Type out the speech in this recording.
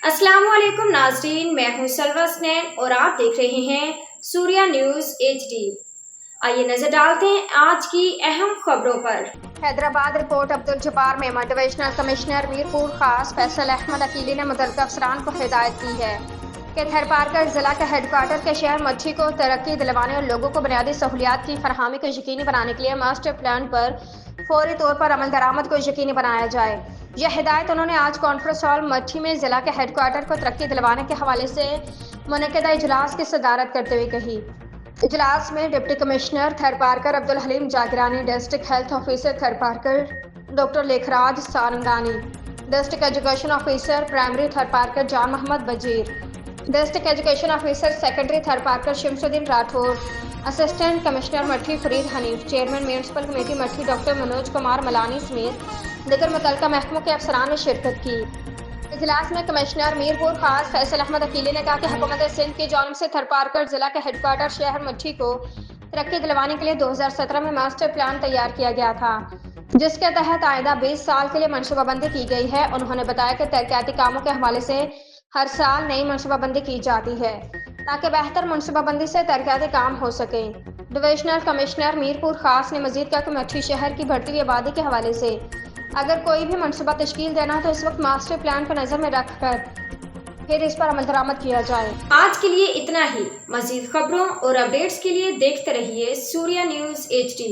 अस्सलाम वालेकुम नाज़रीन, मैं हूं सलवा स्नैन और आप देख रहे हैं सूर्या न्यूज़ HD। आइए नजर डालते हैं आज की अहम खबरों पर। Hyderabad report Abdul Jabbar Memon. Divisional commissioner Mirpur खास फैसल अहमद अकीली ने मुतल्लिक़ अफसरान को हिदायत की है कि थरपारकर जिला के हेडक्वार्टर के शहर मच्छी को तरक्की दिलवाने और लोगों को बुनियादी सहूलियात की फरहमी को यकीनी बनाने के लिए मास्टर प्लान पर फौरी तौर पर अमल दरामद को यकीनी बनाया जाए। यह हिदायत उन्होंने आज कॉन्फ्रेंस हॉल मच्छी में जिला के हेडक्वार्टर को तरक्की दिलवाने के हवाले से मुनक़िदा इजलास की सदारत करते हुए कही। इजलास में deputy commissioner Tharparkar Abdul Haleem Jagrani, district health officer Tharparkar doctor Lekhraj Sarangani, district education officer primary Tharparkar Jan Mohammad Bajeer, district education officer secondary Tharparkar Shamsuddin Rathore, assistant commissioner Mithi Farid Hanif, chairman municipal committee Mithi doctor Manoj Kumar Malani समेत दीगर मुतल्लिका महकमों के अफसरान ने शिरकत की। इजलास में कमिश्नर मीरपुर खास फैसल अहमद अकीली ने कहा कि हुकूमत सिंध की जानिब से थरपारकर जिला के हेडक्वार्टर शहर मच्छी को तरक्की दिलवाने के लिए 2017 में मास्टर प्लान तैयार किया गया था, जिसके तहत आइंदा 20 साल के लिए मनसूबाबंदी की गई है। उन्होंने बताया कि तरक्याती कामों के हवाले से हर साल नई मनसूबाबंदी की जाती है ताकि बेहतर मनसूबाबंदी से तरक्याती काम हो सके। डिविजनल कमिश्नर मीरपुर खास ने मजीद कहा कि मच्छी शहर की बढ़ती हुई आबादी के हवाले से अगर कोई भी मनसूबा तश्कील देना हो तो इस वक्त मास्टर प्लान को नजर में रख कर फिर इस पर अमल दरामद किया जाए। आज के लिए इतना ही। मजीद खबरों और अपडेट्स के लिए देखते रहिए सूर्या न्यूज़ HD।